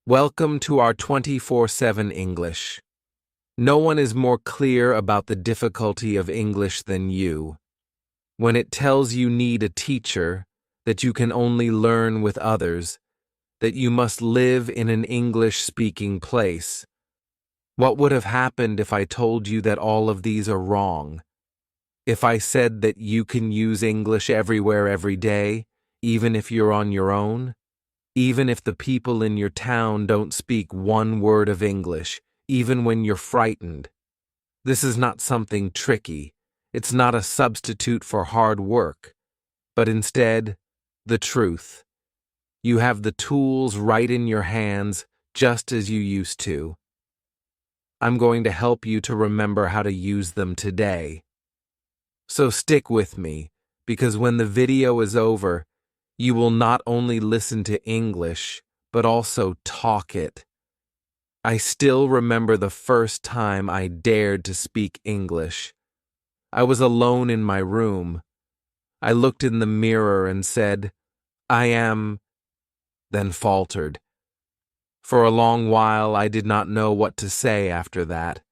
Welcome to our 24/7 English. No one is more clear about the difficulty of English than you. When it tells you need a teacher, that you can only learn with others, that you must live in an English-speaking place. What would have happened if I told you that all of these are wrong? If I said that you can use English everywhere every day, even if you're on your own? Even if the people in your town don't speak one word of English, even when you're frightened. This is not something tricky. It's not a substitute for hard work, but instead, the truth. You have the tools right in your hands, just as you used to. I'm going to help you to remember how to use them today. So stick with me, because when the video is over, you will not only listen to English, but also talk it. I still remember the first time I dared to speak English. I was alone in my room. I looked in the mirror and said, "I am," then faltered. For a long while, I did not know what to say after that.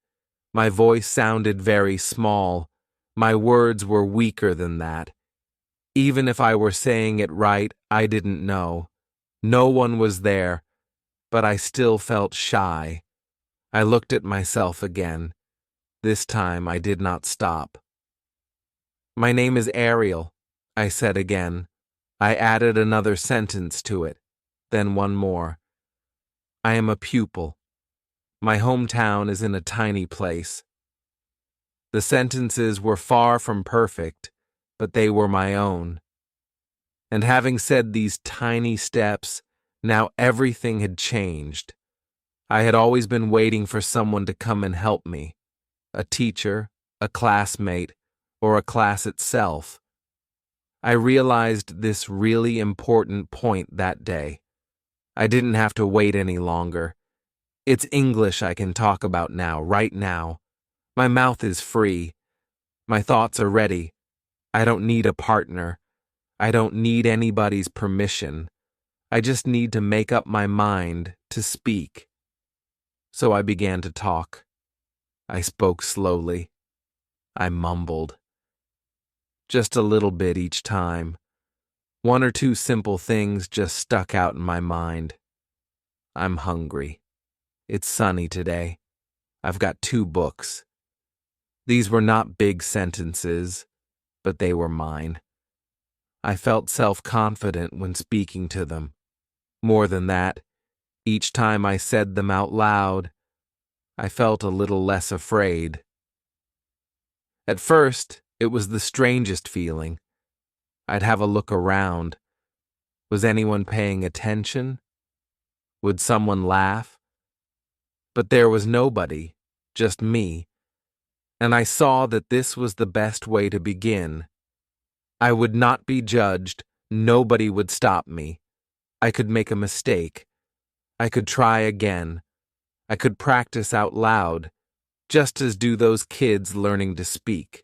My voice sounded very small. My words were weaker than that. Even if I were saying it right, I didn't know. No one was there, but I still felt shy. I looked at myself again. This time I did not stop. "My name is Ariel," I said again. I added another sentence to it, then one more. "I am a pupil. My hometown is in a tiny place." The sentences were far from perfect, but they were my own. And having said these tiny steps, now everything had changed. I had always been waiting for someone to come and help me, a teacher, a classmate, or a class itself. I realized this really important point that day. I didn't have to wait any longer. It's English I can talk about now, right now. My mouth is free. My thoughts are ready. I don't need a partner. I don't need anybody's permission. I just need to make up my mind to speak. So I began to talk. I spoke slowly. I mumbled. Just a little bit each time. One or two simple things just stuck out in my mind. I'm hungry. It's sunny today. I've got 2 books. These were not big sentences, but they were mine. I felt self-confident when speaking to them. More than that, each time I said them out loud, I felt a little less afraid. At first, it was the strangest feeling. I'd have a look around. Was anyone paying attention? Would someone laugh? But there was nobody, just me. And I saw that this was the best way to begin. I would not be judged. Nobody would stop me. I could make a mistake. I could try again. I could practice out loud, just as do those kids learning to speak.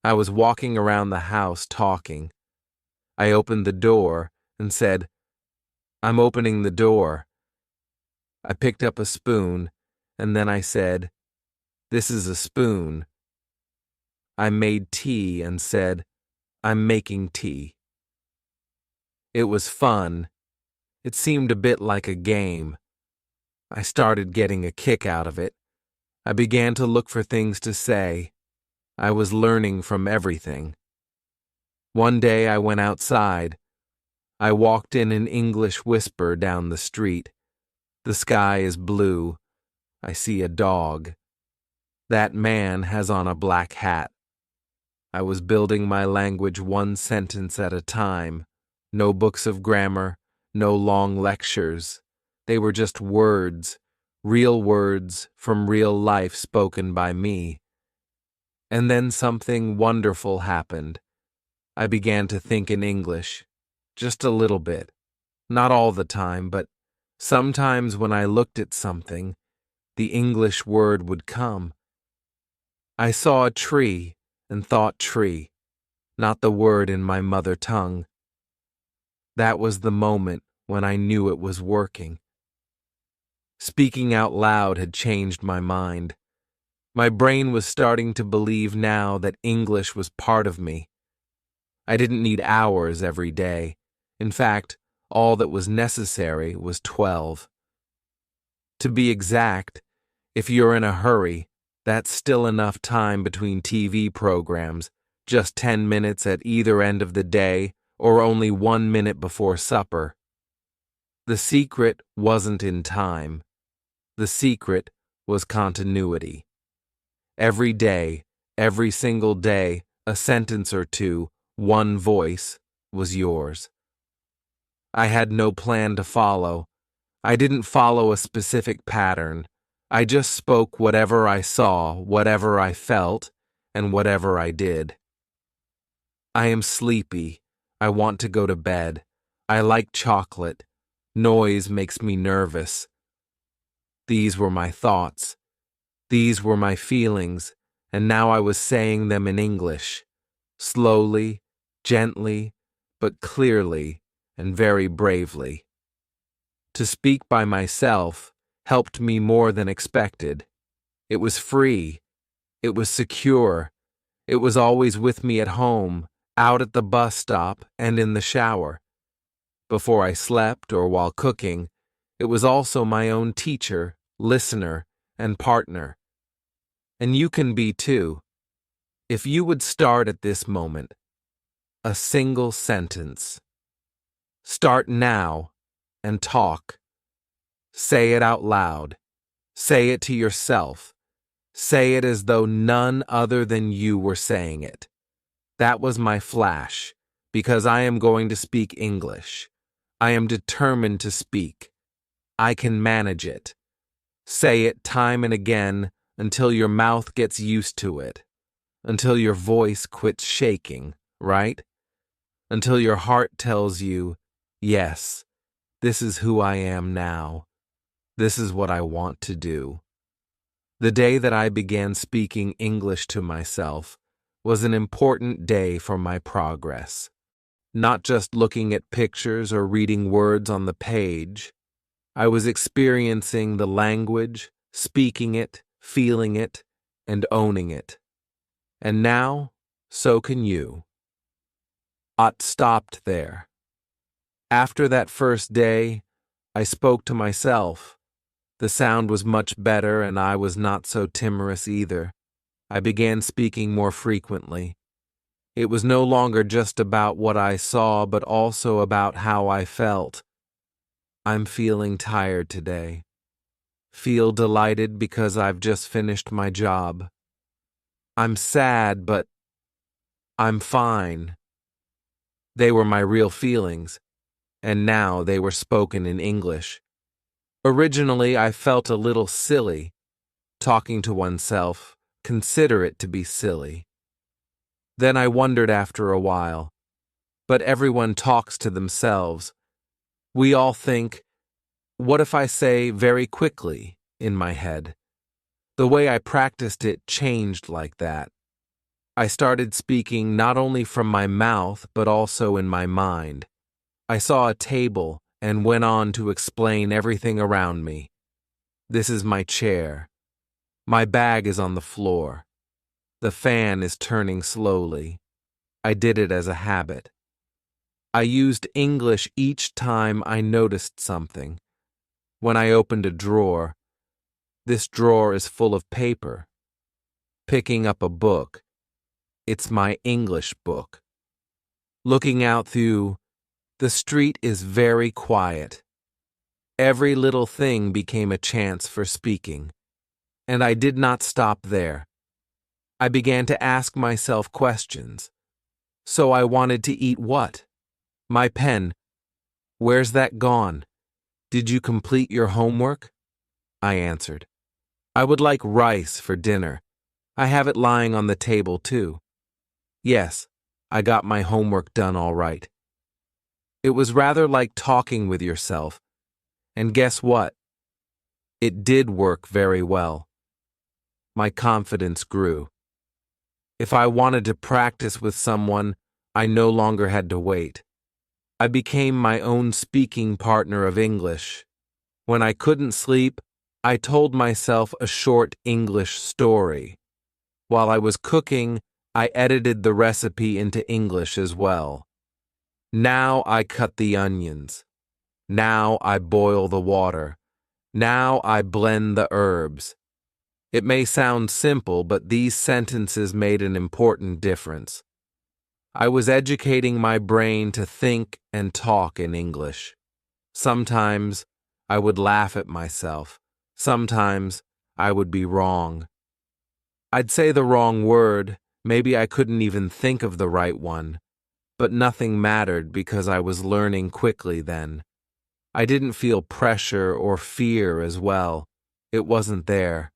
I was walking around the house talking. I opened the door and said, "I'm opening the door." I picked up a spoon, and then I said, "This is a spoon." I made tea and said, "I'm making tea." It was fun. It seemed a bit like a game. I started getting a kick out of it. I began to look for things to say. I was learning from everything. One day I went outside. I walked in an English whisper down the street. The sky is blue. I see a dog. That man has on a black hat. I was building my language one sentence at a time. No books of grammar, no long lectures. They were just words, real words from real life spoken by me. And then something wonderful happened. I began to think in English, just a little bit. Not all the time, but sometimes when I looked at something, the English word would come. I saw a tree and thought tree, not the word in my mother tongue. That was the moment when I knew it was working. Speaking out loud had changed my mind. My brain was starting to believe now that English was part of me. I didn't need hours every day. In fact, all that was necessary was 12. To be exact, if you're in a hurry, that's still enough time between TV programs, just 10 minutes at either end of the day, or only 1 minute before supper. The secret wasn't in time. The secret was continuity. Every day, every single day, a sentence or two, one voice was yours. I had no plan to follow. I didn't follow a specific pattern. I just spoke whatever I saw, whatever I felt, and whatever I did. I am sleepy. I want to go to bed. I like chocolate. Noise makes me nervous. These were my thoughts. These were my feelings, and now I was saying them in English, slowly, gently, but clearly and very bravely. To speak by myself helped me more than expected. It was free. It was secure. It was always with me at home, out at the bus stop, and in the shower. Before I slept or while cooking, it was also my own teacher, listener, and partner. And you can be too. If you would start at this moment, a single sentence. Start now and talk. Say it out loud. Say it to yourself. Say it as though none other than you were saying it. That was my flash, because I am going to speak English. I am determined to speak. I can manage it. Say it time and again until your mouth gets used to it. Until your voice quits shaking, right? Until your heart tells you, yes, this is who I am now. This is what I want to do. The day that I began speaking English to myself was an important day for my progress. Not just looking at pictures or reading words on the page. I was experiencing the language, speaking it, feeling it, and owning it. And now, so can you. Ott stopped there. After that first day, I spoke to myself. The sound was much better, and I was not so timorous either. I began speaking more frequently. It was no longer just about what I saw, but also about how I felt. I'm feeling tired today. Feel delighted because I've just finished my job. I'm sad, but I'm fine. They were my real feelings, and now they were spoken in English. Originally, I felt a little silly. Talking to oneself, consider it to be silly. Then I wondered after a while. But everyone talks to themselves. We all think, what if I say very quickly in my head? The way I practiced it changed like that. I started speaking not only from my mouth, but also in my mind. I saw a table and went on to explain everything around me. This is my chair. My bag is on the floor. The fan is turning slowly. I did it as a habit. I used English each time I noticed something. When I opened a drawer, this drawer is full of paper. Picking up a book, it's my English book. Looking out through, the street is very quiet. Every little thing became a chance for speaking. And I did not stop there. I began to ask myself questions. So I wanted to eat what? My pen. Where's that gone? Did you complete your homework? I answered. I would like rice for dinner. I have it lying on the table too. Yes, I got my homework done all right. It was rather like talking with yourself. And guess what? It did work very well. My confidence grew. If I wanted to practice with someone, I no longer had to wait. I became my own speaking partner of English. When I couldn't sleep, I told myself a short English story. While I was cooking, I edited the recipe into English as well. Now I cut the onions. Now I boil the water. Now I blend the herbs. It may sound simple, but these sentences made an important difference. I was educating my brain to think and talk in English. Sometimes I would laugh at myself. Sometimes I would be wrong. I'd say the wrong word, maybe I couldn't even think of the right one, but nothing mattered because I was learning quickly then. I didn't feel pressure or fear as well. It wasn't there.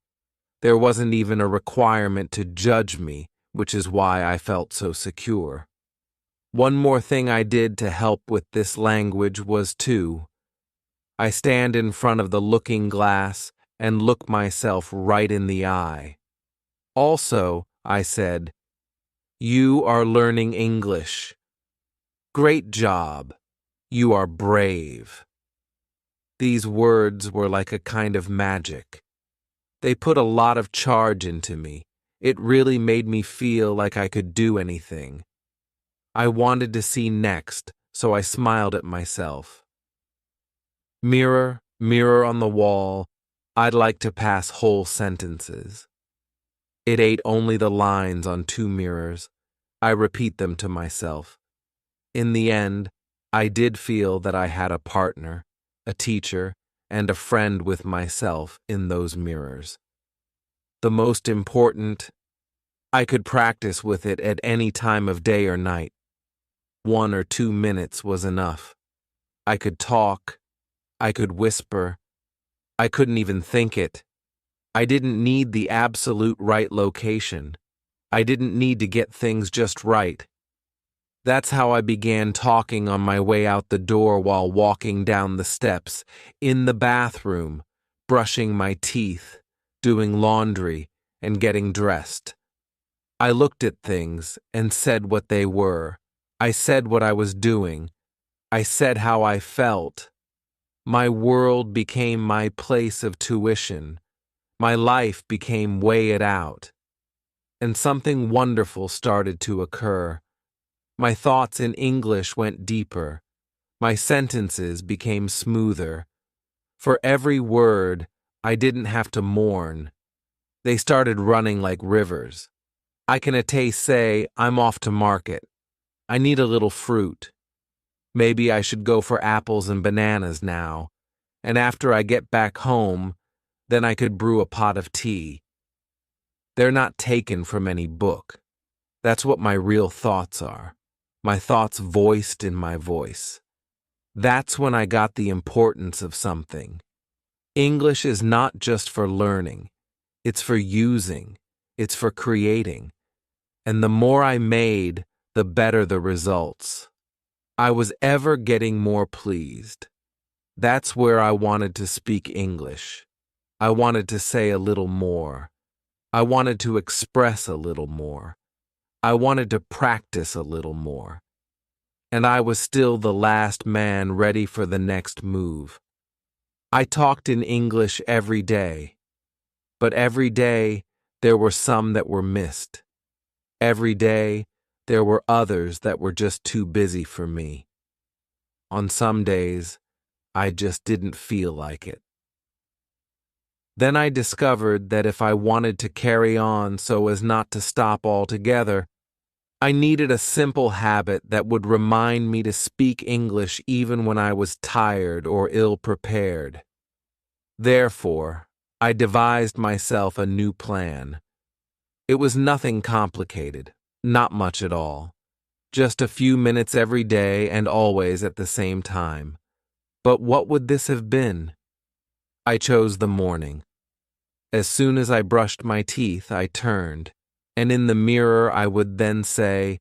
There wasn't even a requirement to judge me, which is why I felt so secure. One more thing I did to help with this language was I stand in front of the looking glass and look myself right in the eye. Also, I said, "You are learning English. Great job. You are brave." These words were like a kind of magic. They put a lot of charge into me. It really made me feel like I could do anything. I wanted to see next, so I smiled at myself. Mirror, mirror on the wall, I'd like to pass whole sentences. It ate only the lines on 2 mirrors. I repeat them to myself. In the end, I did feel that I had a partner, a teacher, and a friend with myself in those mirrors. The most important, I could practice with it at any time of day or night. 1 or 2 minutes was enough. I could talk. I could whisper. I couldn't even think it. I didn't need the absolute right location. I didn't need to get things just right. That's how I began talking on my way out the door while walking down the steps, in the bathroom, brushing my teeth, doing laundry, and getting dressed. I looked at things and said what they were. I said what I was doing. I said how I felt. My world became my place of tuition. My life became weigh it out. And something wonderful started to occur. My thoughts in English went deeper. My sentences became smoother. For every word, I didn't have to mourn. They started running like rivers. I can say, "I'm off to market. I need a little fruit. Maybe I should go for apples and bananas now. And after I get back home, then I could brew a pot of tea." They're not taken from any book. That's what my real thoughts are. My thoughts voiced in my voice. That's when I got the importance of something. English is not just for learning. It's for using. It's for creating. And the more I made, the better the results. I was ever getting more pleased. That's where I wanted to speak English. I wanted to say a little more. I wanted to express a little more. I wanted to practice a little more. And I was still the last man ready for the next move. I talked in English every day. But every day, there were some that were missed. Every day, there were others that were just too busy for me. On some days, I just didn't feel like it. Then I discovered that if I wanted to carry on so as not to stop altogether, I needed a simple habit that would remind me to speak English even when I was tired or ill-prepared. Therefore, I devised myself a new plan. It was nothing complicated, not much at all. Just a few minutes every day and always at the same time. But what would this have been? I chose the morning. As soon as I brushed my teeth, I turned, and in the mirror I would then say,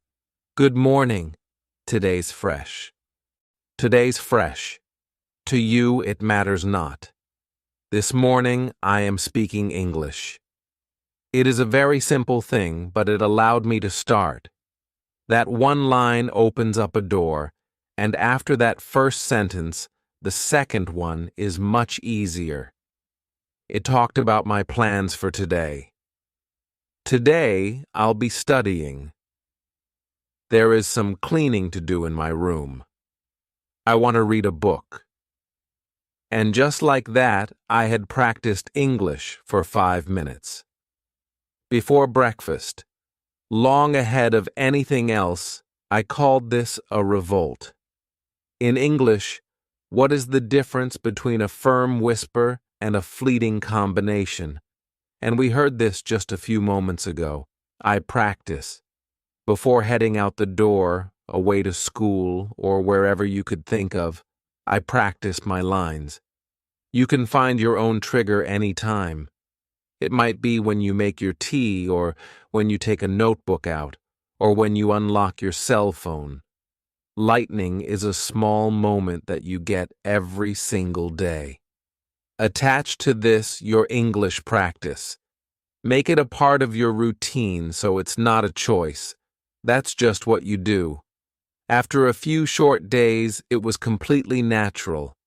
"Good morning. Today's fresh. Today's fresh. To you it matters not. This morning I am speaking English." It is a very simple thing, but it allowed me to start. That one line opens up a door, and after that first sentence, the second one is much easier. It talked about my plans for today. Today, I'll be studying. There is some cleaning to do in my room. I want to read a book. And just like that, I had practiced English for 5 minutes. Before breakfast, long ahead of anything else, I called this a revolt. In English, what is the difference between a firm whisper and a fleeting combination? And we heard this just a few moments ago. I practice. Before heading out the door, away to school, or wherever you could think of, I practice my lines. You can find your own trigger any time. It might be when you make your tea, or when you take a notebook out, or when you unlock your cell phone. Lightning is a small moment that you get every single day. Attach to this your English practice. Make it a part of your routine so it's not a choice. That's just what you do. After a few short days, it was completely natural.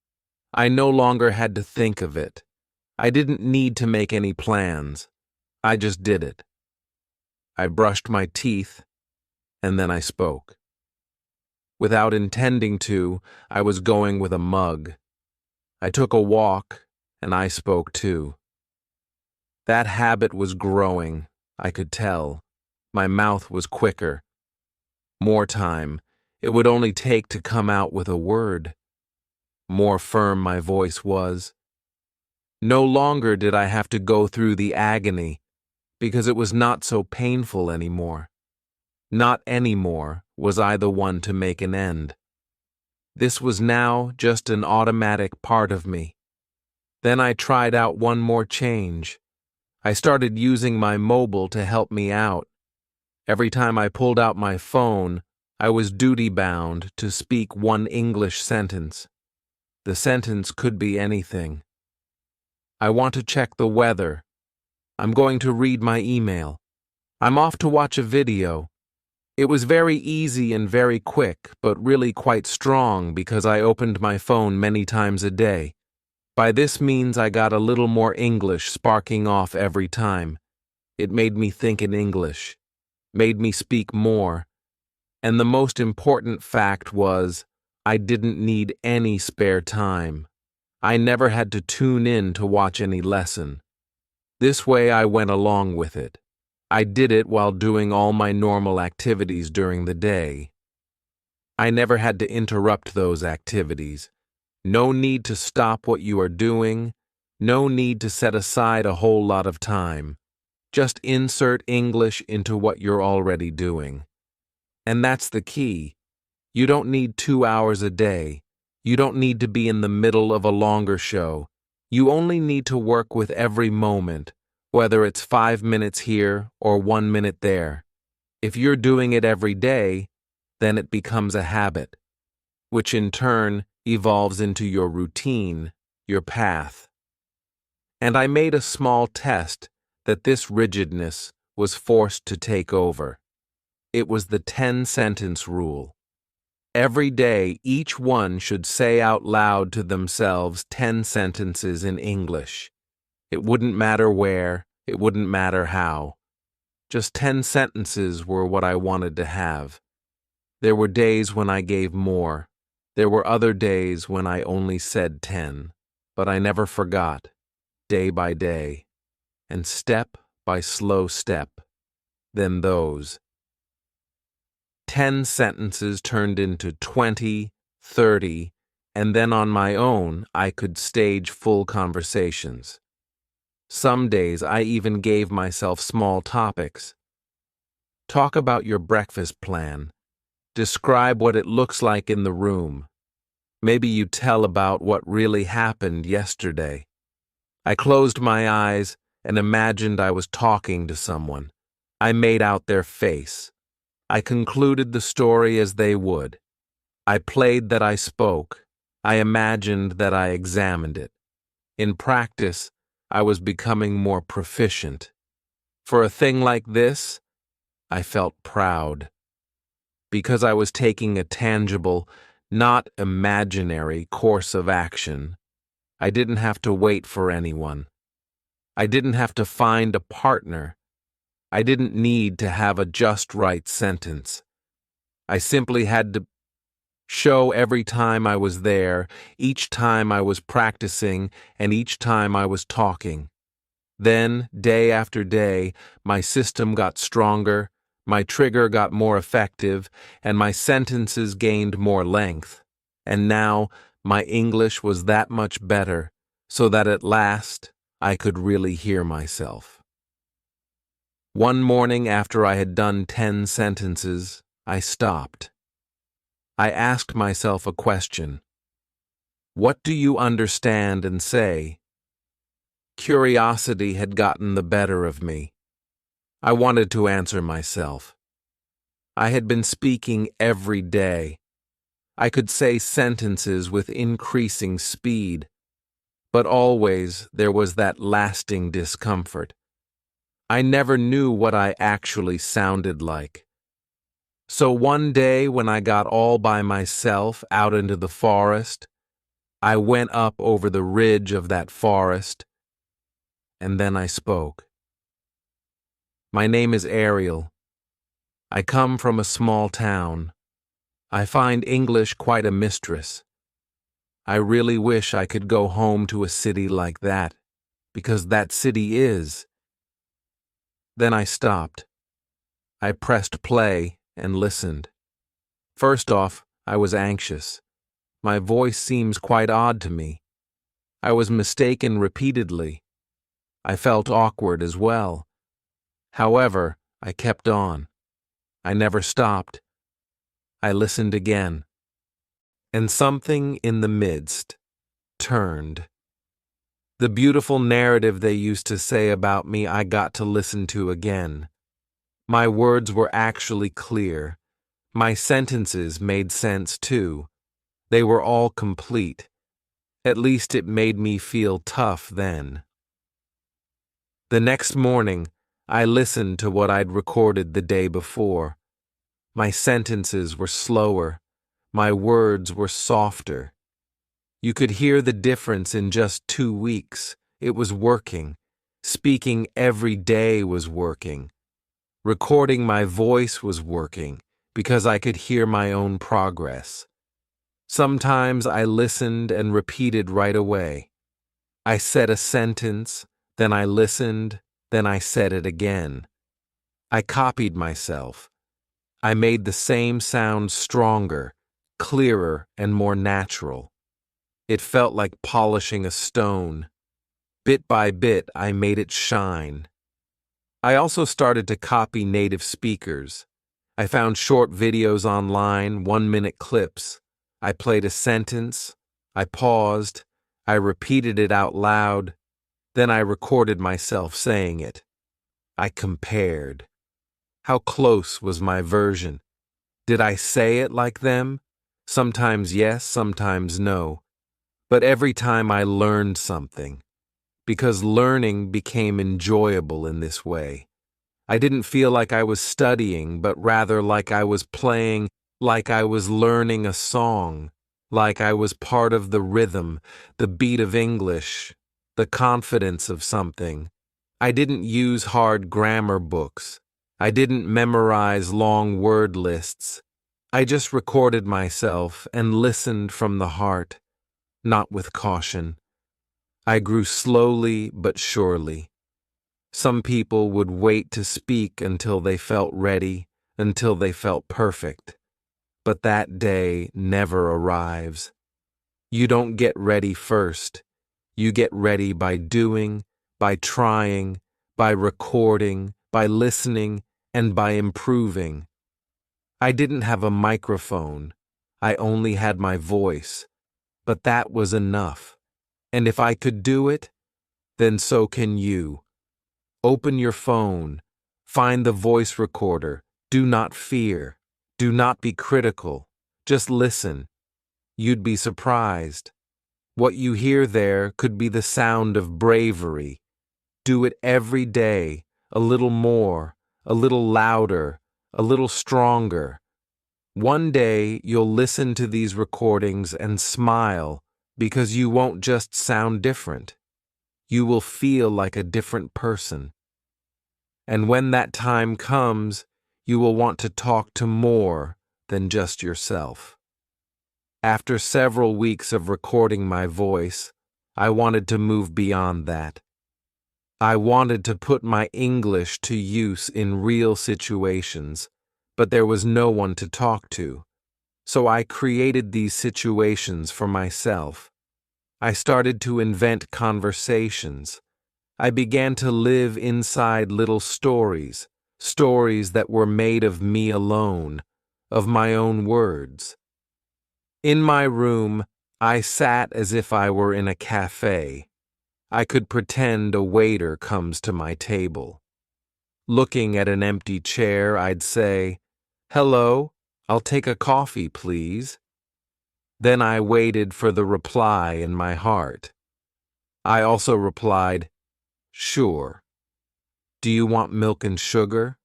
I no longer had to think of it. I didn't need to make any plans. I just did it. I brushed my teeth, and then I spoke. Without intending to, I was going with a mug. I took a walk, and I spoke too. That habit was growing, I could tell. My mouth was quicker. More time. It would only take to come out with a word. More firm my voice was. No longer did I have to go through the agony, because it was not so painful anymore. Not anymore was I the one to make an end. This was now just an automatic part of me. Then I tried out one more change. I started using my mobile to help me out. Every time I pulled out my phone, I was duty-bound to speak one English sentence. The sentence could be anything. I want to check the weather. I'm going to read my email. I'm off to watch a video. It was very easy and very quick, but really quite strong because I opened my phone many times a day. By this means I got a little more English sparking off every time. It made me think in English, made me speak more. And the most important fact was, I didn't need any spare time. I never had to tune in to watch any lesson. This way I went along with it. I did it while doing all my normal activities during the day. I never had to interrupt those activities. No need to stop what you are doing. No need to set aside a whole lot of time. Just insert English into what you're already doing. And that's the key. You don't need 2 hours a day. You don't need to be in the middle of a longer show. You only need to work with every moment, whether it's 5 minutes here or 1 minute there. If you're doing it every day, then it becomes a habit, which in turn evolves into your routine, your path. And I made a small test that this rigidness was forced to take over. It was the 10-sentence rule. Every day, each one should say out loud to themselves 10 sentences in English. It wouldn't matter where, it wouldn't matter how. Just 10 sentences were what I wanted to have. There were days when I gave more. There were other days when I only said 10. But I never forgot, day by day, and step by slow step. Then those 10 sentences turned into 20, 30, and then on my own, I could stage full conversations. Some days I even gave myself small topics. Talk about your breakfast plan. Describe what it looks like in the room. Maybe you tell about what really happened yesterday. I closed my eyes and imagined I was talking to someone. I made out their face. I concluded the story as they would. I played that I spoke. I imagined that I examined it. In practice, I was becoming more proficient. For a thing like this, I felt proud. Because I was taking a tangible, not imaginary course of action, I didn't have to wait for anyone. I didn't have to find a partner. I didn't need to have a just right sentence. I simply had to show every time I was there, each time I was practicing, and each time I was talking. Then, day after day, my system got stronger, my trigger got more effective, and my sentences gained more length. And now, my English was that much better, so that at last, I could really hear myself. One morning after I had done 10 sentences, I stopped. I asked myself a question. What do you understand and say? Curiosity had gotten the better of me. I wanted to answer myself. I had been speaking every day. I could say sentences with increasing speed, but always there was that lasting discomfort. I never knew what I actually sounded like. So one day when I got all by myself out into the forest, I went up over the ridge of that forest, and then I spoke. My name is Ariel. I come from a small town. I find English quite a mistress. I really wish I could go home to a city like that, because that city is. Then I stopped. I pressed play and listened. First off, I was anxious. My voice seems quite odd to me. I was mistaken repeatedly. I felt awkward as well. However, I kept on. I never stopped. I listened again. And something in the midst turned. The beautiful narrative they used to say about me I got to listen to again. My words were actually clear. My sentences made sense too. They were all complete. At least it made me feel tough then. The next morning, I listened to what I'd recorded the day before. My sentences were slower. My words were softer. You could hear the difference in just 2 weeks. It was working. Speaking every day was working. Recording my voice was working because I could hear my own progress. Sometimes I listened and repeated right away. I said a sentence, then I listened, then I said it again. I copied myself. I made the same sound stronger, clearer, and more natural. It felt like polishing a stone. Bit by bit, I made it shine. I also started to copy native speakers. I found short videos online, 1-minute clips. I played a sentence. I paused. I repeated it out loud. Then I recorded myself saying it. I compared. How close was my version? Did I say it like them? Sometimes yes, sometimes no. But every time I learned something. Because learning became enjoyable in this way. I didn't feel like I was studying, but rather like I was playing, like I was learning a song, like I was part of the rhythm, the beat of English, the confidence of something. I didn't use hard grammar books. I didn't memorize long word lists. I just recorded myself and listened from the heart, not with caution. I grew slowly but surely. Some people would wait to speak until they felt ready, until they felt perfect. But that day never arrives. You don't get ready first. You get ready by doing, by trying, by recording, by listening, and by improving. I didn't have a microphone. I only had my voice. But that was enough. And if I could do it, then so can you. Open your phone. Find the voice recorder. Do not fear. Do not be critical. Just listen. You'd be surprised. What you hear there could be the sound of bravery. Do it every day, a little more, a little louder, a little stronger. One day you'll listen to these recordings and smile because you won't just sound different. you will feel like a different person. And when that time comes, you will want to talk to more than just yourself. After several weeks of recording my voice, I wanted to move beyond that. I wanted to put my English to use in real situations, but there was no one to talk to. So I created these situations for myself. I started to invent conversations. I began to live inside little stories, stories that were made of me alone, of my own words. In my room, I sat as if I were in a cafe. I could pretend a waiter comes to my table. Looking at an empty chair, I'd say, "Hello, I'll take a coffee, please." Then I waited for the reply in my heart. I also replied, "Sure. Do you want milk and sugar?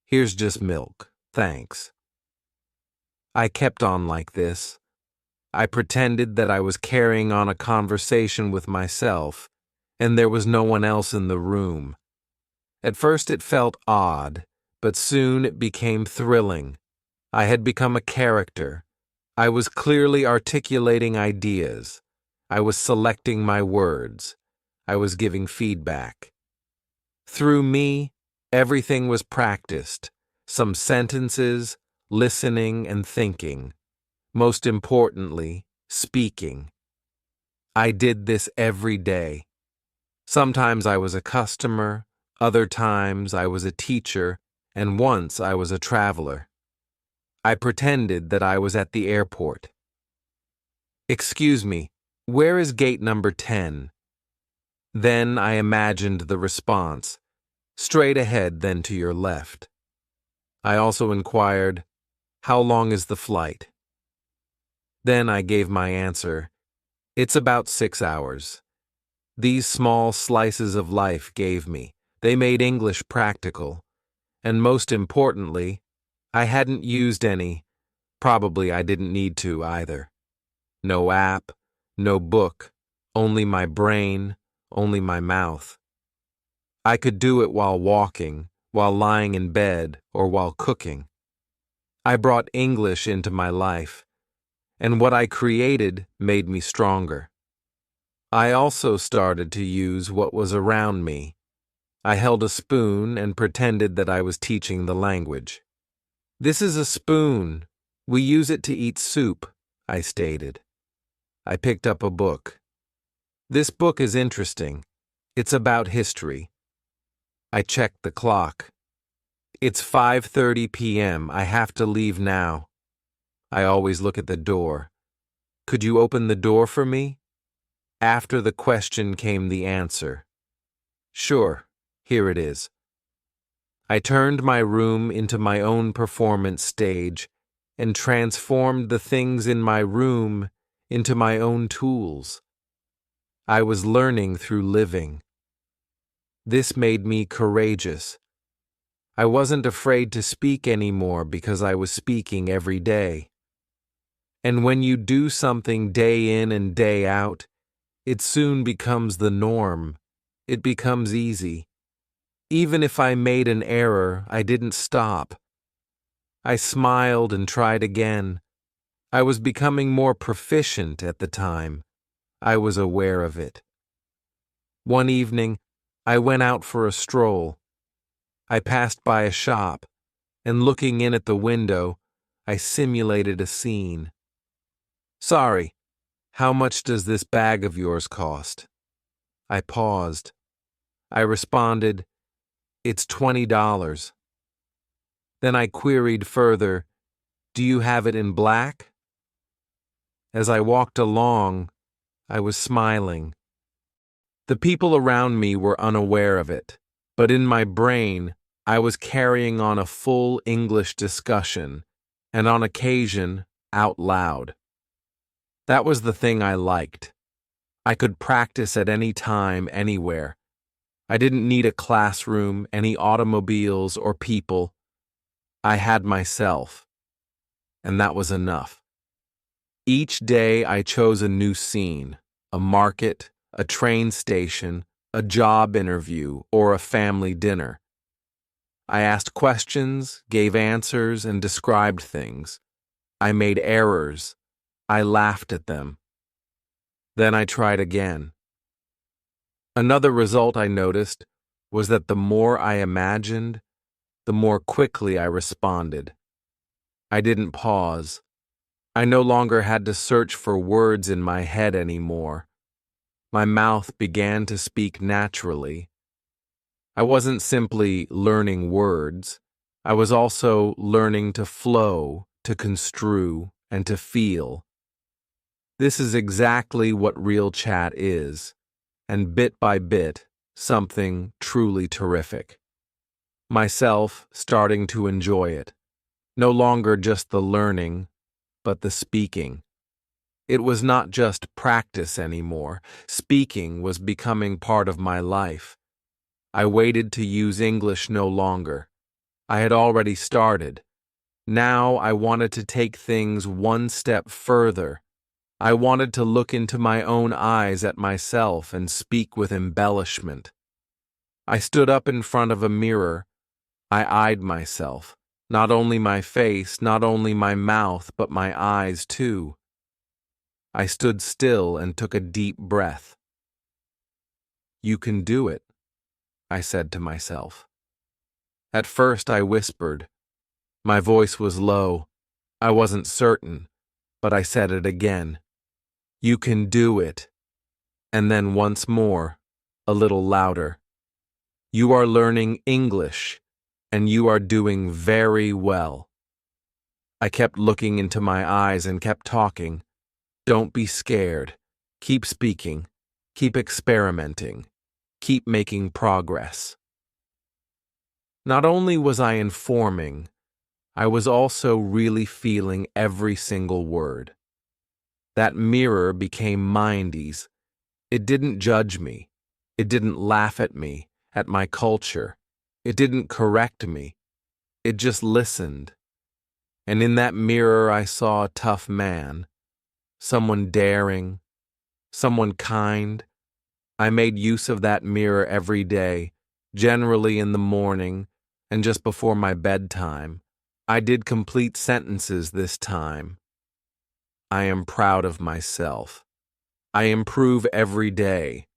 Here's just milk, thanks." I kept on like this. I pretended that I was carrying on a conversation with myself, and there was no one else in the room. At first it felt odd, but soon it became thrilling. I had become a character. I was clearly articulating ideas. I was selecting my words. I was giving feedback. Through me, everything was practiced. Some sentences, listening and thinking. Most importantly, speaking. I did this every day. Sometimes I was a customer, other times I was a teacher, and once I was a traveler. I pretended that I was at the airport. "Excuse me, where is gate number 10? Then I imagined the response, "Straight ahead, then to your left." I also inquired, "How long is the flight?" Then I gave my answer, "It's about 6 hours." These small slices of life gave me. They made English practical. And most importantly, I hadn't used any. Probably I didn't need to either. No app, no book, only my brain, only my mouth. I could do it while walking, while lying in bed, or while cooking. I brought English into my life, and what I created made me stronger. I also started to use what was around me. I held a spoon and pretended that I was teaching the language. "This is a spoon. We use it to eat soup," I stated. I picked up a book. "This book is interesting. It's about history." I checked the clock. "It's 5:30 p.m. I have to leave now." I always look at the door. "Could you open the door for me?" After the question came the answer. "Sure, here it is." I turned my room into my own performance stage and transformed the things in my room into my own tools. I was learning through living. This made me courageous. I wasn't afraid to speak anymore because I was speaking every day. And when you do something day in and day out, it soon becomes the norm. It becomes easy. Even if I made an error, I didn't stop. I smiled and tried again. I was becoming more proficient at the time. I was aware of it. One evening, I went out for a stroll. I passed by a shop, and looking in at the window, I simulated a scene. "Sorry, how much does this bag of yours cost?" I paused. I responded, "It's $20. Then I queried further, "Do you have it in black?" As I walked along, I was smiling. The people around me were unaware of it, but in my brain, I was carrying on a full English discussion, and on occasion, out loud. That was the thing I liked. I could practice at any time, anywhere. I didn't need a classroom, any automobiles or people. I had myself, and that was enough. Each day I chose a new scene, a market, a train station, a job interview, or a family dinner. I asked questions, gave answers, and described things. I made errors. I laughed at them. Then I tried again. Another result I noticed was that the more I imagined, the more quickly I responded. I didn't pause. I no longer had to search for words in my head anymore. My mouth began to speak naturally. I wasn't simply learning words. I was also learning to flow, to construe, and to feel. This is exactly what real chat is, and bit by bit, something truly terrific. Myself starting to enjoy it. No longer just the learning, but the speaking. It was not just practice anymore. Speaking was becoming part of my life. I waited to use English no longer. I had already started. Now I wanted to take things one step further. I wanted to look into my own eyes at myself and speak with embellishment. I stood up in front of a mirror. I eyed myself. Not only my face, not only my mouth, but my eyes too. I stood still and took a deep breath. "You can do it," I said to myself. At first I whispered. My voice was low. I wasn't certain, but I said it again. "You can do it." And then once more, a little louder. "You are learning English, and you are doing very well." I kept looking into my eyes and kept talking. Don't be scared. Keep speaking. Keep experimenting. Keep making progress. Not only was I informing, I was also really feeling every single word. That mirror became mindies. It didn't judge me. It didn't laugh at me, at my culture. It didn't correct me. It just listened. And in that mirror I saw a tough man, someone daring, someone kind. I made use of that mirror every day, generally in the morning and just before my bedtime. I did complete sentences this time. I am proud of myself. I improve every day.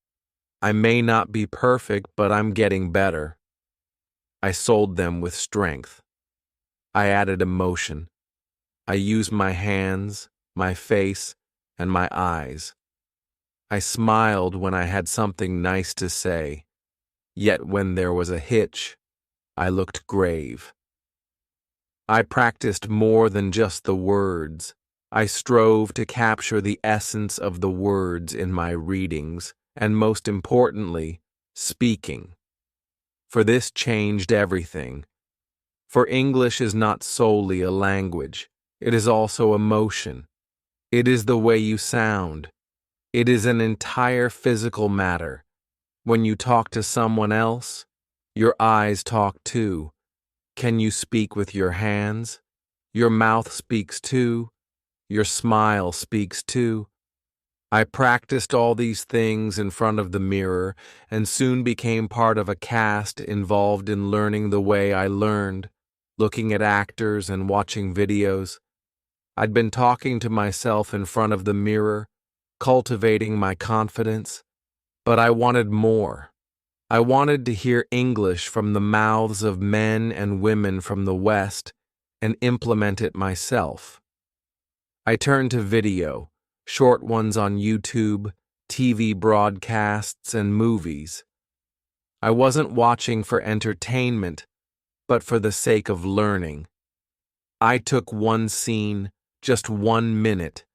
I may not be perfect, but I'm getting better. I sold them with strength. I added emotion. I used my hands, my face, and my eyes. I smiled when I had something nice to say, yet when there was a hitch, I looked grave. I practiced more than just the words. I strove to capture the essence of the words in my readings, and most importantly, speaking. For this changed everything. For English is not solely a language. It is also emotion. It is the way you sound. It is an entire physical matter. When you talk to someone else, your eyes talk too. Can you speak with your hands? Your mouth speaks too. Your smile speaks too. I practiced all these things in front of the mirror and soon became part of a cast involved in learning the way I learned, looking at actors and watching videos. I'd been talking to myself in front of the mirror, cultivating my confidence, but I wanted more. I wanted to hear English from the mouths of men and women from the West and implement it myself. I turned to video, short ones on YouTube, TV broadcasts, and movies. I wasn't watching for entertainment, but for the sake of learning. I took one scene, just 1 minute.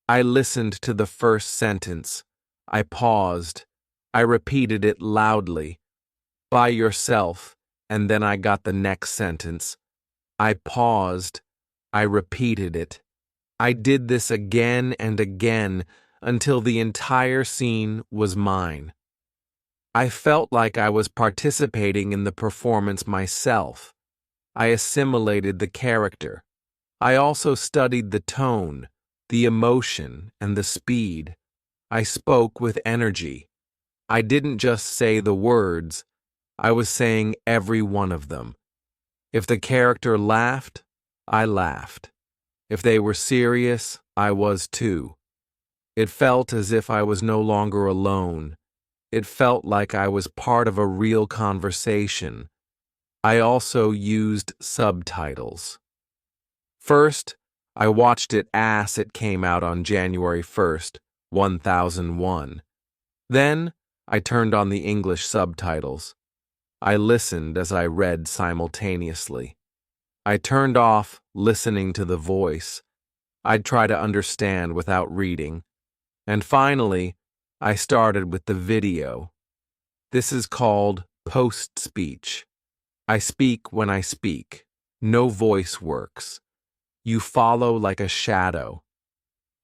I listened to the first sentence. I paused. I repeated it loudly. By yourself, and then I got the next sentence. I paused. I repeated it. I did this again and again until the entire scene was mine. I felt like I was participating in the performance myself. I assimilated the character. I also studied the tone, the emotion, and the speed. I spoke with energy. I didn't just say the words, I was saying every one of them. If the character laughed, I laughed. If they were serious, I was too. It felt as if I was no longer alone. It felt like I was part of a real conversation. I also used subtitles. First, I watched it as it came out on January 1st, 1001. Then, I turned on the English subtitles. I listened as I read simultaneously. I turned off listening to the voice. I'd try to understand without reading. And finally, I started with the video. This is called post-speech. I speak when I speak. No voice works. You follow like a shadow.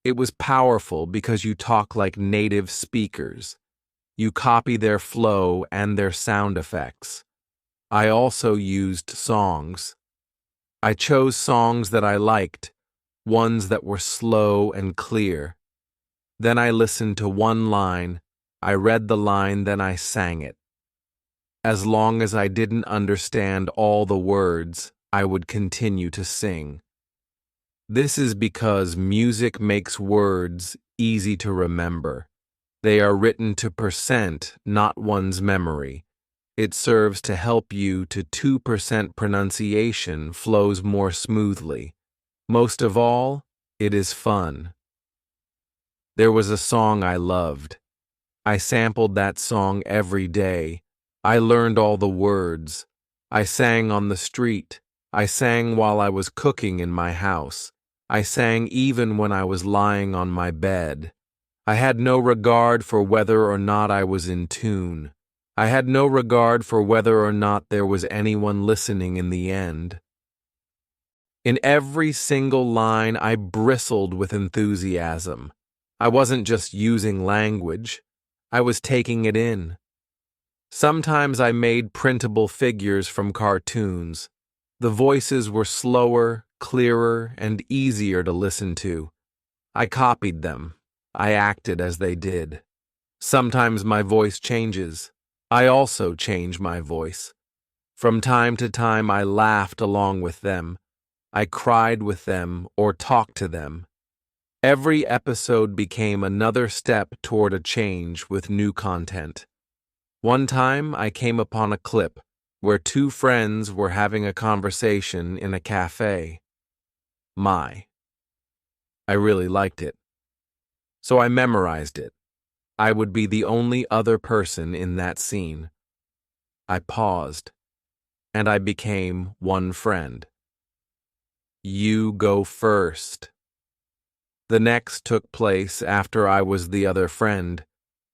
It was powerful because you talk like native speakers. You copy their flow and their sound effects. I also used songs. I chose songs that I liked, ones that were slow and clear. Then I listened to one line, I read the line, then I sang it. As long as I didn't understand all the words, I would continue to sing. This is because music makes words easy to remember. They are written to percent, not one's memory. It serves to help you to 2% pronunciation flows more smoothly. Most of all, it is fun. There was a song I loved. I sampled that song every day. I learned all the words. I sang on the street. I sang while I was cooking in my house. I sang even when I was lying on my bed. I had no regard for whether or not I was in tune. I had no regard for whether or not there was anyone listening in the end. In every single line, I bristled with enthusiasm. I wasn't just using language. I was taking it in. Sometimes I made printable figures from cartoons. The voices were slower, clearer, and easier to listen to. I copied them. I acted as they did. Sometimes my voice changes. I also change my voice. From time to time I laughed along with them. I cried with them or talked to them. Every episode became another step toward a change with new content. One time I came upon a clip where two friends were having a conversation in a cafe. I really liked it. So I memorized it. I would be the only other person in that scene. I paused, and I became one friend. You go first. The next took place after I was the other friend.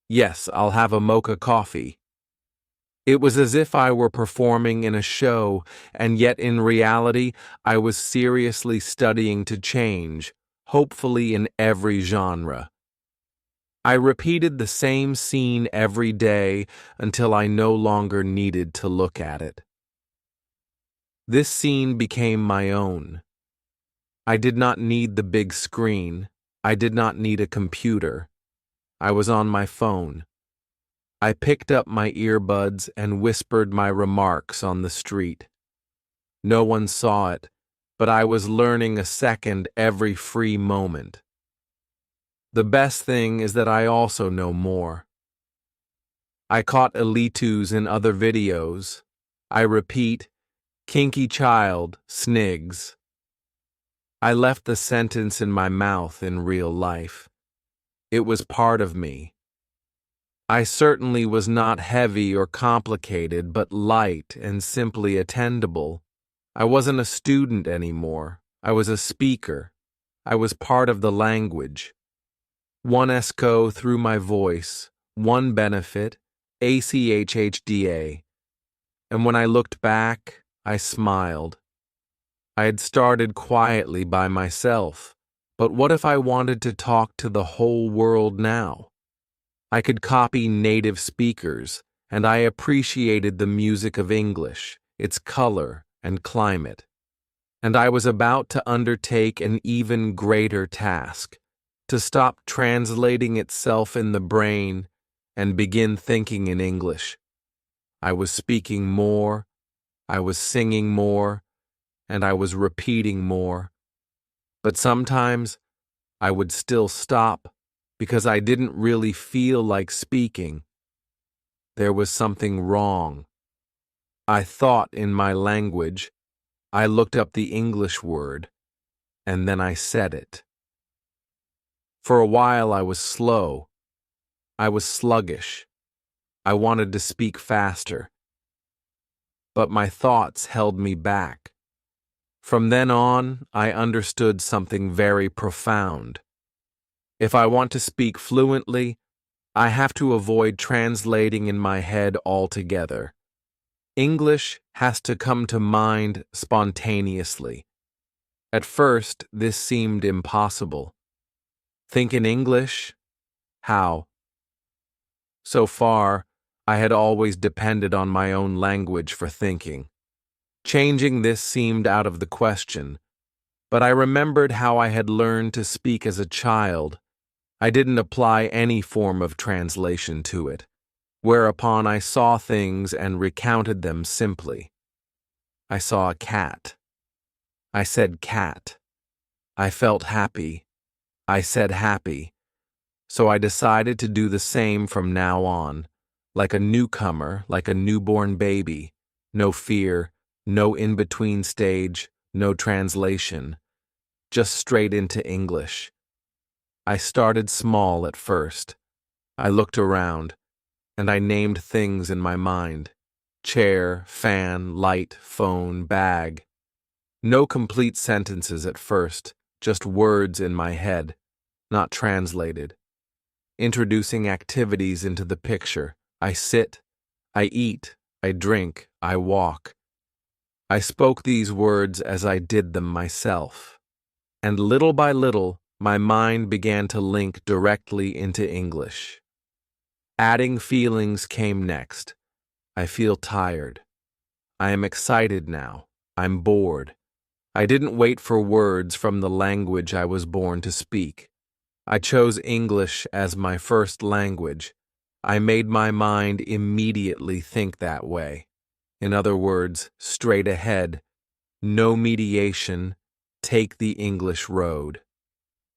Yes, I'll have a mocha coffee. It was as if I were performing in a show, and yet in reality, I was seriously studying to change, hopefully in every genre. I repeated the same scene every day until I no longer needed to look at it. This scene became my own. I did not need the big screen. I did not need a computer. I was on my phone. I picked up my earbuds and whispered my remarks on the street. No one saw it, but I was learning a second every free moment. The best thing is that I also know more. I caught elitus in other videos. I repeat, kinky child, snigs. I left the sentence in my mouth in real life. It was part of me. I certainly was not heavy or complicated, but light and simply attendable. I wasn't a student anymore. I was a speaker. I was part of the language. One ESCO through my voice, one benefit, ACHHDA. And when I looked back, I smiled. I had started quietly by myself, but what if I wanted to talk to the whole world now? I could copy native speakers, and I appreciated the music of English, its color and climate. And I was about to undertake an even greater task, to stop translating itself in the brain and begin thinking in English. I was speaking more, I was singing more, and I was repeating more. But sometimes I would still stop because I didn't really feel like speaking. There was something wrong. I thought in my language. I looked up the English word, and then I said it. For a while I was slow. I was sluggish. I wanted to speak faster. But my thoughts held me back. From then on, I understood something very profound. If I want to speak fluently, I have to avoid translating in my head altogether. English has to come to mind spontaneously. At first, this seemed impossible. Think in English? How? So far, I had always depended on my own language for thinking. Changing this seemed out of the question, but I remembered how I had learned to speak as a child. I didn't apply any form of translation to it, whereupon I saw things and recounted them simply. I saw a cat. I said cat. I felt happy. I said happy. So I decided to do the same from now on, like a newcomer, like a newborn baby. No fear, no in-between stage, no translation. Just straight into English. I started small at first. I looked around, and I named things in my mind. Chair, fan, light, phone, bag. No complete sentences at first, just words in my head, not translated. Introducing activities into the picture. I sit, I eat, I drink, I walk. I spoke these words as I did them myself. And little by little, my mind began to link directly into English. Adding feelings came next. I feel tired. I am excited now. I'm bored. I didn't wait for words from the language I was born to speak. I chose English as my first language. I made my mind immediately think that way. In other words, straight ahead, no mediation, take the English road.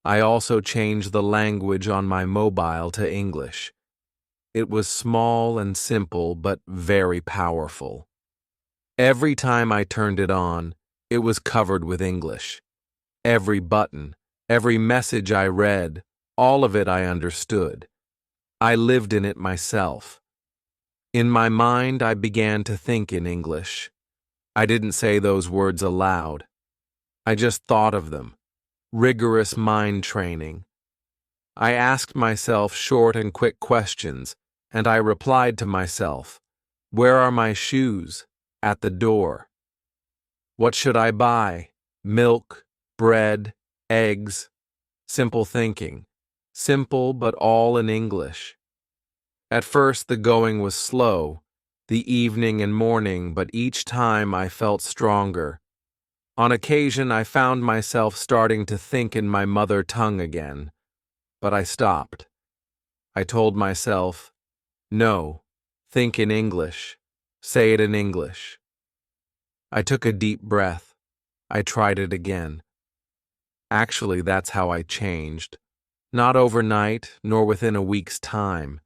I also changed the language on my mobile to English. It was small and simple, but very powerful. Every time I turned it on, it was covered with English. Every button, every message I read, all of it I understood. I lived in it myself. In my mind, I began to think in English. I didn't say those words aloud. I just thought of them. Rigorous mind training. I asked myself short and quick questions, and I replied to myself, "Where are my shoes?" At the door. What should I buy? Milk, bread, eggs. Simple thinking. Simple, but all in English. At first the going was slow, the evening and morning, but each time I felt stronger. On occasion I found myself starting to think in my mother tongue again, but I stopped. I told myself, no, think in English, say it in English. I took a deep breath. I tried it again. Actually, that's how I changed. Not overnight, nor within a week's time.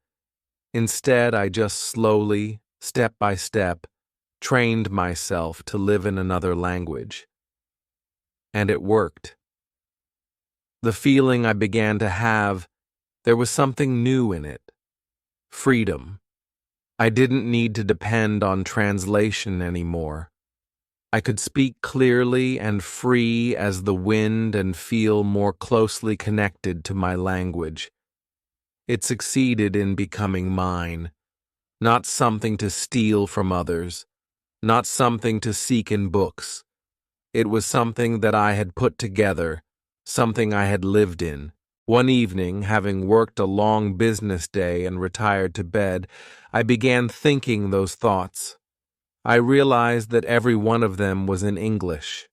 Instead, I just slowly, step by step, trained myself to live in another language. And it worked. The feeling I began to have, there was something new in it. Freedom. I didn't need to depend on translation anymore. I could speak clearly and free as the wind and feel more closely connected to my language. It succeeded in becoming mine, not something to steal from others, not something to seek in books. It was something that I had put together, something I had lived in. One evening, having worked a long business day and retired to bed, I began thinking those thoughts. I realized that every one of them was in English.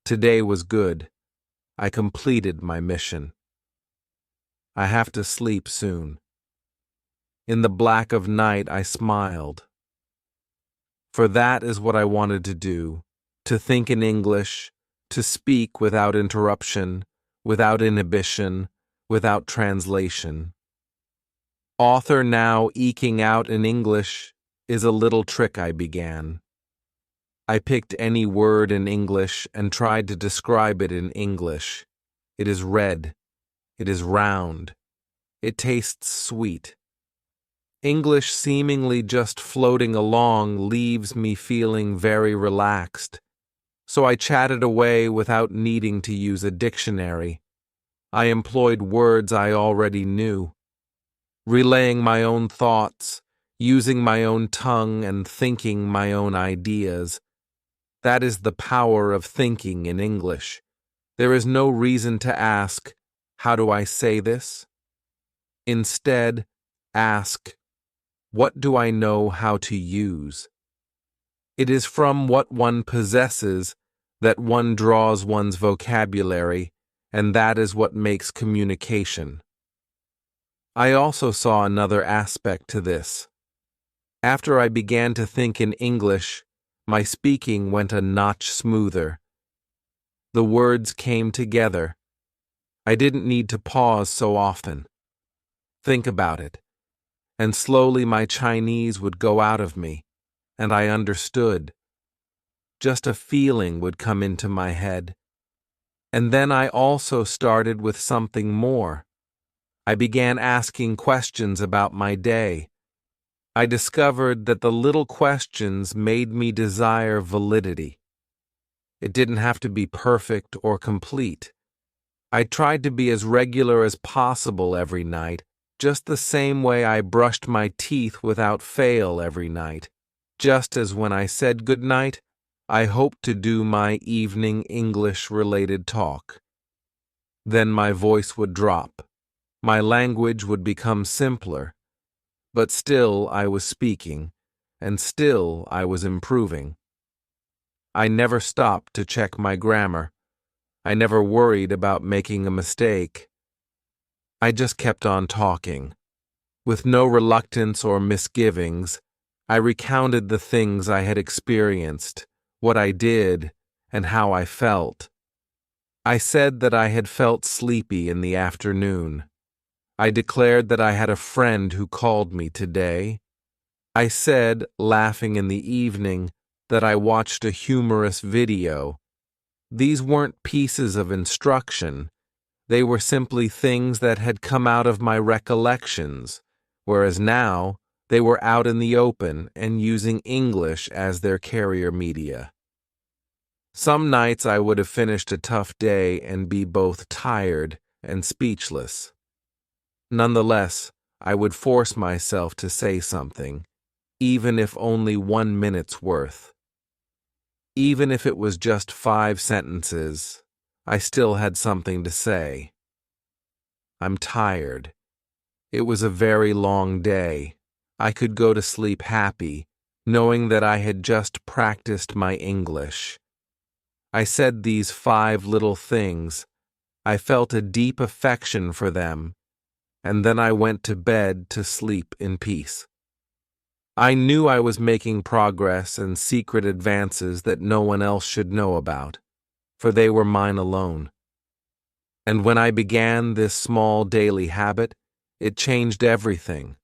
Today was good. I completed my mission. I have to sleep soon. In the black of night, I smiled. For that is what I wanted to do, to think in English, to speak without interruption, without inhibition, without translation. Author now eking out in English is a little trick I began. I picked any word in English and tried to describe it in English. It is red. It is round. It tastes sweet. English seemingly just floating along leaves me feeling very relaxed, so I chatted away without needing to use a dictionary. I employed words I already knew, relaying my own thoughts, using my own tongue and thinking my own ideas. That is the power of thinking in English. There is no reason to ask, how do I say this? Instead, ask, what do I know how to use? It is from what one possesses that one draws one's vocabulary, and that is what makes communication. I also saw another aspect to this. After I began to think in English, my speaking went a notch smoother. The words came together. I didn't need to pause so often. Think about it. And slowly my Chinese would go out of me, and I understood. Just a feeling would come into my head. And then I also started with something more. I began asking questions about my day. I discovered that the little questions made me desire validity. It didn't have to be perfect or complete. I tried to be as regular as possible every night, just the same way I brushed my teeth without fail every night. Just as when I said goodnight, I hoped to do my evening English-related talk. Then my voice would drop. My language would become simpler. But still I was speaking, and still I was improving. I never stopped to check my grammar. I never worried about making a mistake. I just kept on talking. With no reluctance or misgivings, I recounted the things I had experienced, what I did, and how I felt. I said that I had felt sleepy in the afternoon. I declared that I had a friend who called me today. I said, laughing in the evening, that I watched a humorous video. These weren't pieces of instruction. They were simply things that had come out of my recollections, whereas now they were out in the open and using English as their carrier media. Some nights I would have finished a tough day and be both tired and speechless. Nonetheless, I would force myself to say something, even if only 1 minute's worth. Even if it was just 5 sentences, I still had something to say. I'm tired. It was a very long day. I could go to sleep happy, knowing that I had just practiced my English. I said these 5 little things. I felt a deep affection for them, and then I went to bed to sleep in peace. I knew I was making progress and secret advances that no one else should know about, for they were mine alone. And when I began this small daily habit, it changed everything,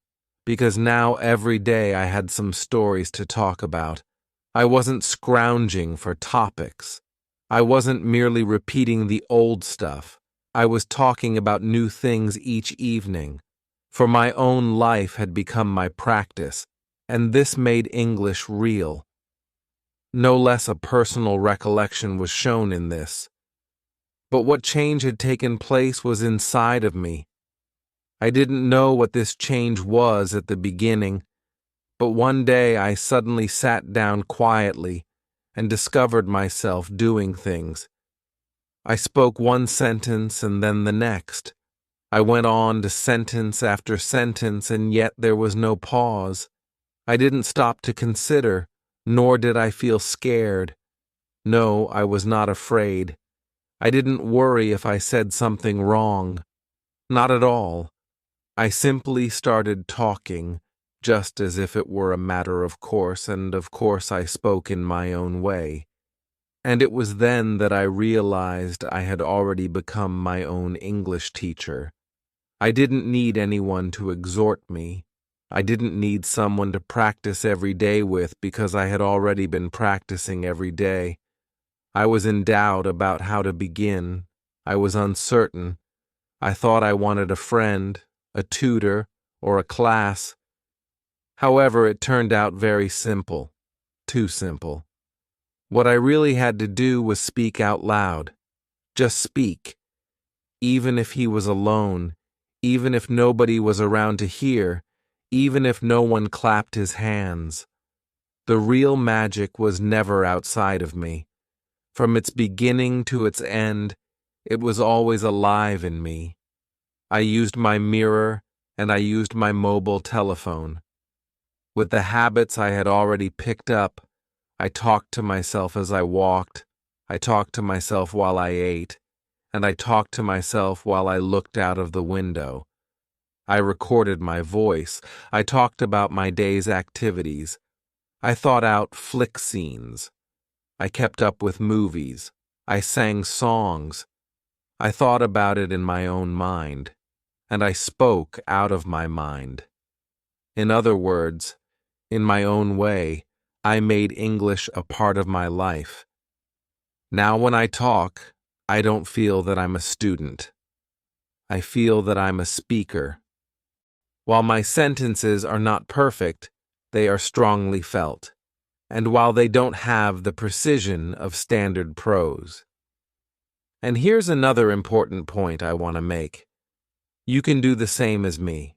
because now every day I had some stories to talk about. I wasn't scrounging for topics. I wasn't merely repeating the old stuff. I was talking about new things each evening, for my own life had become my practice, and this made English real. No less a personal recollection was shown in this. But what change had taken place was inside of me. I didn't know what this change was at the beginning, but one day I suddenly sat down quietly and discovered myself doing things. I spoke one sentence and then the next. I went on to sentence after sentence, and yet there was no pause. I didn't stop to consider, nor did I feel scared. No, I was not afraid. I didn't worry if I said something wrong. Not at all. I simply started talking, just as if it were a matter of course, and of course I spoke in my own way. And it was then that I realized I had already become my own English teacher. I didn't need anyone to exhort me. I didn't need someone to practice every day with because I had already been practicing every day. I was in doubt about how to begin. I was uncertain. I thought I wanted a friend, a tutor, or a class. However, it turned out very simple. Too simple. What I really had to do was speak out loud. Just speak. Even if he was alone, even if nobody was around to hear, even if no one clapped his hands. The real magic was never outside of me. From its beginning to its end, it was always alive in me. I used my mirror and I used my mobile telephone. With the habits I had already picked up, I talked to myself as I walked, I talked to myself while I ate, and I talked to myself while I looked out of the window. I recorded my voice. I talked about my day's activities. I thought out flick scenes. I kept up with movies. I sang songs. I thought about it in my own mind, and I spoke out of my mind. In other words, in my own way, I made English a part of my life. Now when I talk, I don't feel that I'm a student. I feel that I'm a speaker. While my sentences are not perfect, they are strongly felt, and while they don't have the precision of standard prose. And here's another important point I want to make. You can do the same as me.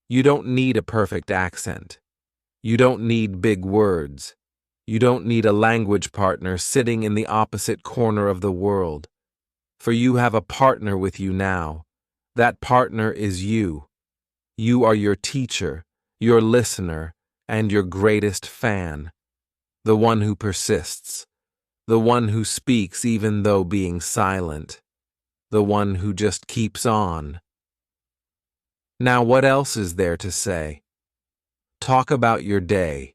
You don't need a perfect accent. You don't need big words. You don't need a language partner sitting in the opposite corner of the world. For you have a partner with you now. That partner is you. You are your teacher, your listener, and your greatest fan. The one who persists. The one who speaks even though being silent. The one who just keeps on. Now what else is there to say? Talk about your day.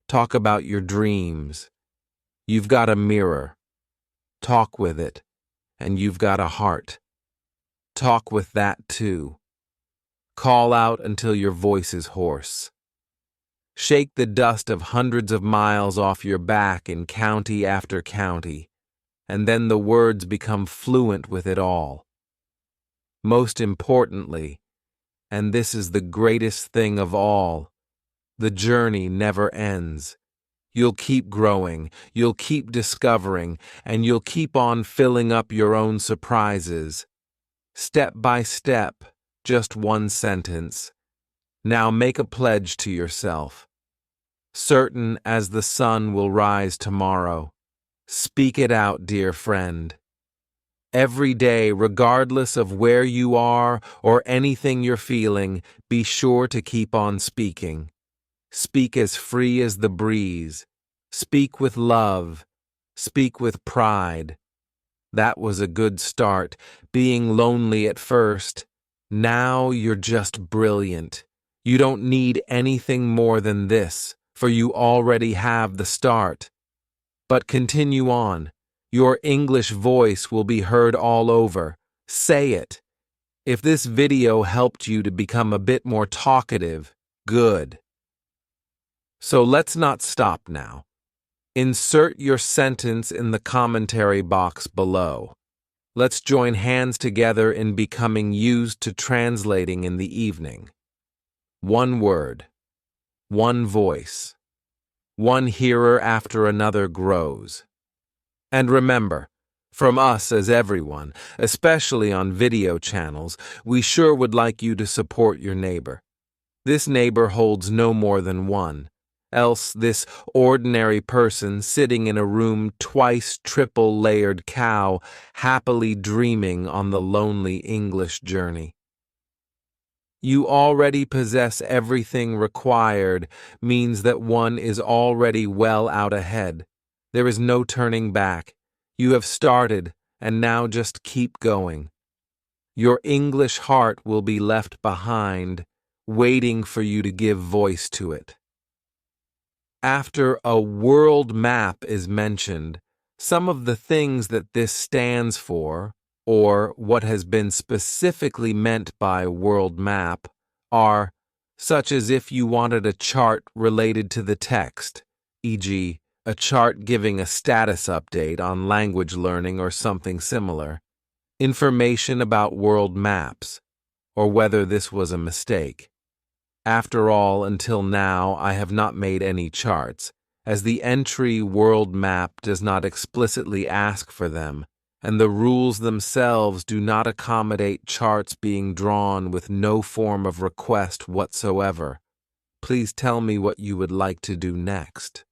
Talk about your dreams. You've got a mirror. Talk with it. And you've got a heart. Talk with that too. Call out until your voice is hoarse. Shake the dust of hundreds of miles off your back in county after county, and then the words become fluent with it all. Most importantly, and this is the greatest thing of all, the journey never ends. You'll keep growing, you'll keep discovering, and you'll keep on filling up your own surprises. Step by step, just one sentence. Now make a pledge to yourself. Certain as the sun will rise tomorrow. Speak it out, dear friend. Every day, regardless of where you are or anything you're feeling, be sure to keep on speaking. Speak as free as the breeze. Speak with love. Speak with pride. That was a good start, being lonely at first. Now you're just brilliant. You don't need anything more than this, for you already have the start. But continue on. Your English voice will be heard all over. Say it. If this video helped you to become a bit more talkative, good. So let's not stop now. Insert your sentence in the commentary box below. Let's join hands together in becoming used to translating in the evening. One word, one voice, one hearer after another grows. And remember, from us as everyone, especially on video channels, we sure would like you to support your neighbor. This neighbor holds no more than one. Else this ordinary person sitting in a room twice triple-layered cow, happily dreaming on the lonely English journey. You already possess everything required means that one is already well out ahead. There is no turning back. You have started, and now just keep going. Your English heart will be left behind, waiting for you to give voice to it. After a world map is mentioned, some of the things that this stands for, or what has been specifically meant by world map, are such as if you wanted a chart related to the text, e.g., a chart giving a status update on language learning or something similar, information about world maps, or whether this was a mistake. After all, until now, I have not made any charts, as the entry world map does not explicitly ask for them, and the rules themselves do not accommodate charts being drawn with no form of request whatsoever. Please tell me what you would like to do next.